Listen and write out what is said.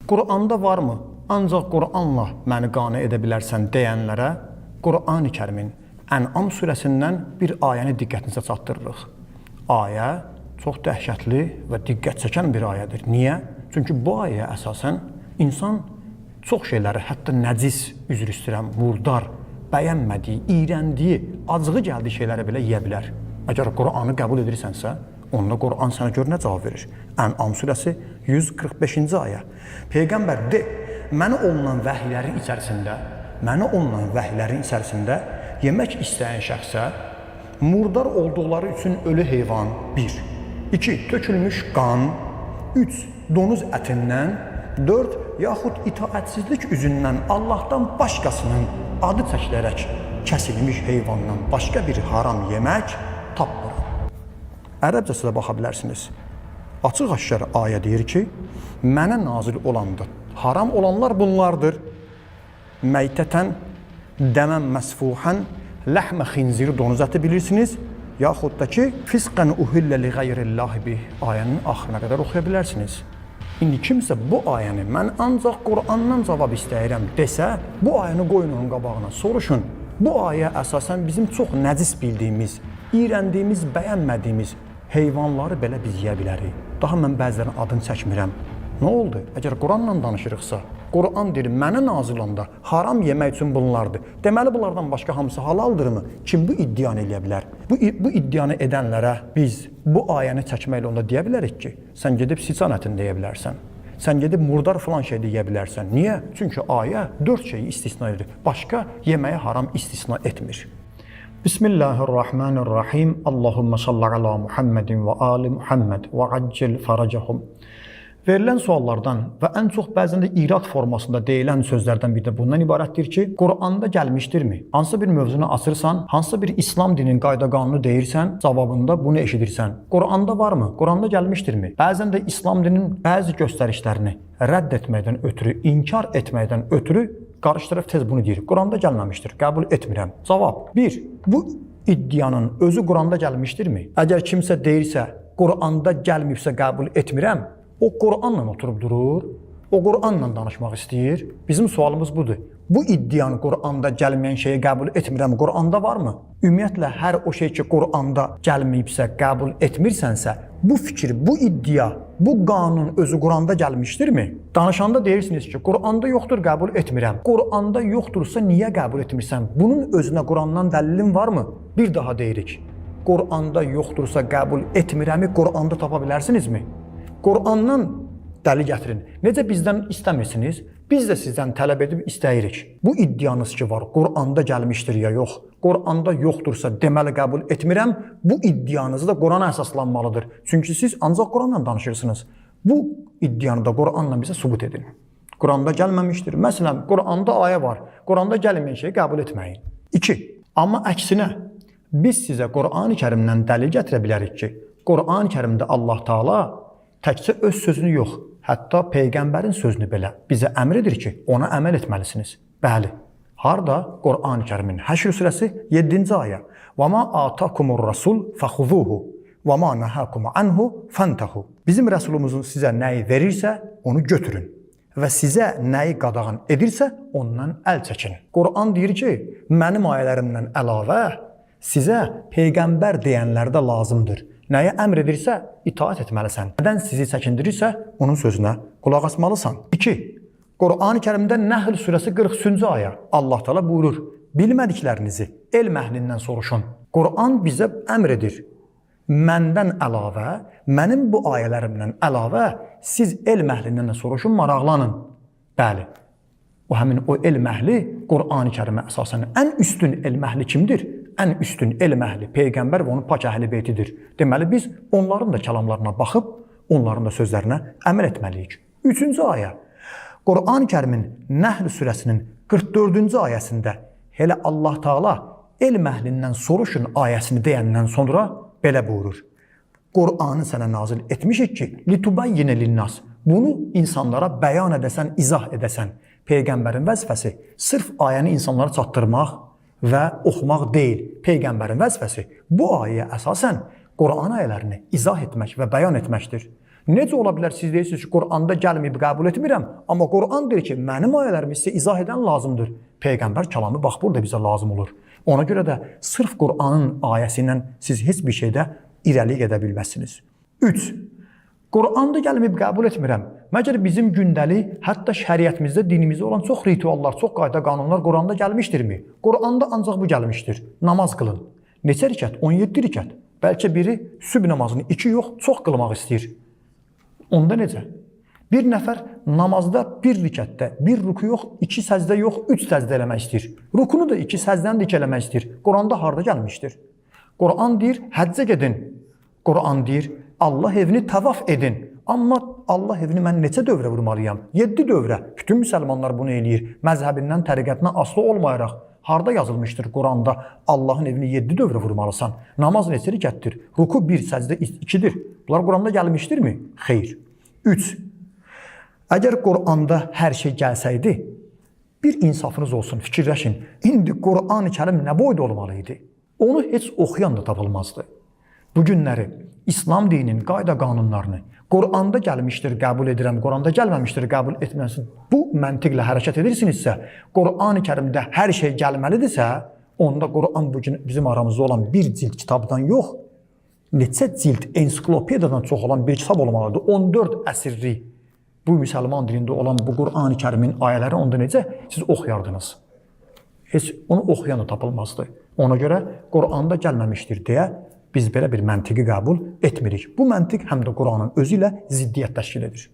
Quranda varmı? Ancaq Quranla məni qane edə bilərsən deyənlərə Quran-ı Kərimin Ən'am surəsindən bir ayəni diqqətinizə çatdırırıq. Ayə çox dəhşətli və diqqət çəkən bir ayədir. Niyə? Çünki bu ayəyə əsasən insan çox şeyləri, hətta nəcis, üzr istəyirəm, murdar, bəyənmədiyi, iyrəndiyi, acığı gəldiyi şeyləri belə yeyə bilər. Əgər Quranı qəbul edirsənsə, onda Quran sənə gör nə cavab verir. Ən'am surəsi 145-ci ayə. Peyğəmbər de, mənə olunan vəhiylərin içərisində yemək istəyən şəxsə murdar olduqları üçün ölü heyvan 1, 2, tökülmüş qan, 3, donuz ətindən, 4, yaxud itaətsizlik üzündən Allahdan başqasının adı çəkilərək kəsilmiş heyvandan başqa bir haram yemək tapmır. Ərəbcəsinə baxa bilərsiniz. Açıq-aşkar ayə deyir ki, mənə nazil olandır. Haram olanlar bunlardır. Məytətən, dəmən məsfuhən, ləhmə xinziri donuz əti bilirsiniz. Yaxud da ki, fisqən uhillə li qeyrillahi bih ayənin axırına qədər oxuya bilərsiniz. İndi kimsə bu ayəni mən ancaq Qurandan cavab istəyirəm desə, bu ayəni qoyun onun qabağına, soruşun. Bu ayə əsasən bizim çox nəcis bildiyimiz, iyrəndiyimiz, bəyənmədiyimiz heyvanları belə biz yeyə bilərik. Daha mən bəzilərinin adını çəkmirəm. Nə oldu? Əgər Quranla danışırıqsa, Quran deyir, mənə nazil olanda haram yemək üçün bunlardır. Deməli, bunlardan başqa hamısı halaldırmı? Kim bu iddianı eləyə bilər? Bu iddianı edənlərə biz bu ayəni çəkməklə onda deyə bilərik ki, sən gedib siçan ətini deyə bilərsən. Sən gedib murdar filan şey deyə bilərsən. Niyə? Çünki ayə 4 şeyi istisna edir. Başqa yeməyə haram istisna etmir. Bismillahirrahmanirrahim. Allahümme salli ala Muhammedin və ali Muhammed və accil faracahum. Verilən suallardan və ən çox bəzən də irad formasında deyilən sözlərdən biri də bundan ibarətdir ki, Quranda gəlmişdirmi? Hansısa bir mövzunu açırsan, hansısa bir İslam dininin qayda-qanunu deyirsən, cavabında bunu eşidirsən. Quranda varmı? Quranda gəlmişdirmi? Bəzən də İslam dininin bəzi göstərişlərini rədd etməkdən ötürü, inkar etməkdən ötürü qarşı tərəf tez bunu deyir. Quranda gəlməmişdir, qəbul etmirəm. Cavab 1. Bu iddianın özü Quranda gəlmişdirmi? Əgər kimsə deyirsə, Quranda gəlməyibsə qəbul etmirəm, o Quranla oturub durur, o Quranla danışmaq istəyir. Bizim sualımız budur. Bu iddianı Quranda gəlməyən şeyi qəbul etmirəm, Quranda varmı? Ümumiyyətlə, hər o şey ki, Quranda gəlməyibsə, qəbul etmirsənsə, bu fikir, bu iddia, bu qanun özü Quranda gəlmişdirmi? Danışanda deyirsiniz ki, Quranda yoxdur, qəbul etmirəm. Quranda yoxdursa, niyə qəbul etmirsən? Bunun özünə Qurandan dəlilin varmı? Bir daha deyirik. Quranda yoxdursa, qəbul etmirəmi Quranda tapa bilərsinizmi? Qurandan dəlil gətirin. Necə bizdən istəmirsiniz? Biz də sizdən tələb edib istəyirik. Bu iddianız ki var, Quranda gəlmişdir ya yox. Quranda yoxdursa deməli qəbul etmirəm. Bu iddianızı da Qurana əsaslanmalıdır. Çünki siz ancaq Quranla danışırsınız. Bu iddianı da Quranla bizə sübut edin. Quranda gəlməmişdir. Məsələn, Quranda ayə var. Quranda gəlməyən şeyi qəbul etməyin. 2. Amma əksinə, biz sizə Quran-ı Kərimdən dəlil gətirə bilərik ki, Quran-ı Kərimdə Allah Taala təkcə öz sözünü yox, hətta Peyğəmbərin sözünü belə bizə əmr edir ki, ona əməl etməlisiniz. Bəli, harada? Quran-ı Kərimin Həşr surəsi 7-ci ayə. وَمَا آتَاكُمُ الرَّسُولُ فَخُذُوهُ وَمَا نَهَاكُمْ عَنْهُ فَانْتَهُ. Bizim rəsulumuzun sizə nəyi verirsə, onu götürün və sizə nəyi qadağan edirsə, ondan əl çəkin. Quran deyir ki, mənim ayələrimdən əlavə sizə Peyğəmbər deyənlər də lazımdır. Nəyə əmr edirsə, itaat etməlisən. Nədən sizi çəkindirirsə, onun sözünə qulaq asmalısan. 2. Quran-ı Kərimdə Nəhl surəsi 43-cü ayə. Allah Teala buyurur, bilmədiklərinizi elm əhlindən soruşun. Quran bizə əmr edir. Məndən əlavə, mənim bu ayələrimdən əlavə, siz elm əhlindən də soruşun, maraqlanın. Bəli, həmin o elm əhli Quran-ı Kərimə əsasən ən üstün elm əhli kimdir? Ən üstün elm əhli Peyğəmbər və onun pak əhli beytidir. Deməli, biz onların da kəlamlarına baxıb, onların da sözlərinə əməl etməliyik. 3-cü ayə. Quran-ı Kərimin Nəhl surəsinin 44-cü ayəsində elə Allah Taala elm əhlindən soruşun ayəsini deyəndən sonra belə buyurur. Quranı sənə nazil etmişik ki, litubayyinə linnas. Bunu insanlara bəyan edəsən, izah edəsən. Peyğəmbərin vəzifəsi sırf ayəni insanlara çatdırmaq və oxumaq deyil. Peyğəmbərin vəzifəsi bu ayəyə əsasən Quran ayələrini izah etmək və bəyan etməkdir. Necə ola bilər siz deyirsiniz ki, Quranda gəlməyib qəbul etmirəm, amma Quran deyir ki, mənim ayələrimi sizə izah edən lazımdır. Peyğəmbər kəlamı bax burada bizə lazım olur. Ona görə də sırf Qur'anın ayəsi ilə siz heç bir şeydə irəli gedə bilməzsiniz. 3. Quranda gəlməyib qəbul etmirəm. Məgər bizim gündəlik, hətta şəriətimizdə, dinimizdə olan çox rituallar, çox qayda qanunlar Quranda gəlmişdirmi? Quranda ancaq bu gəlmişdir. Namaz qılın. Neçə rükət? 17 rükət. Bəlkə biri sübh namazını 2 yox, çox qılmaq istəyir. Onda necə? Bir nəfər namazda 1 rükətdə 1 ruku yox, 2 səcdə yox, 3 səcdə eləmək istəyir. Rukunu da 2 səzdəni də eləmək istəyir. Quranda harda gəlmişdir? Quran deyir, həccə gedin. Quran deyir, Allah evini təvaf edin. Amma Allah evini mən neçə dövrə vurmalıyam? 7 dövrə. Bütün müsəlmanlar bunu eləyir. Məzhəbindən, təriqətindən asılı olmayaraq. Harda yazılmışdır Quranda Allahın evini 7 dövrə vurmalısan? Namaz neçə rükətdir? Ruku 1, səcdə 2-dir. Bunlar Quranda gəlmişdirmi? Xeyr. 3. Əgər Quranda hər şey gəlsəydi, bir insafınız olsun, fikirləşin. İndi Qur'an-ı Kərim nə boyda olmalıydı? Onu heç oxuyan da tapılmazdı. Bu günləri İslam dininin qayda qanunlarını Qur'anda gəlmişdir, qəbul edirəm, Qur'anda gəlməmişdir, qəbul etməsin. Bu məntiqlə hərəkət edirsinizsə, Qur'an-ı Kərimdə hər şey gəlməlidirsə, onda Qur'an bugün bizim aramızda olan bir cild kitabdan yox, neçə cild ensiklopediyadan çox olan bir kitab olmalıdır. 14 əsrlik bu müsəlman dilində olan bu Qur'an-ı Kərimin ayələri onda necə siz oxuyardınız? Heç onu oxuyan da tapılmazdı. Ona görə Qur'anda gəlməmişdir deyə biz belə bir məntiqi qəbul etmirik. Bu məntiq həm də Qur'anın özü ilə ziddiyyət təşkil edir.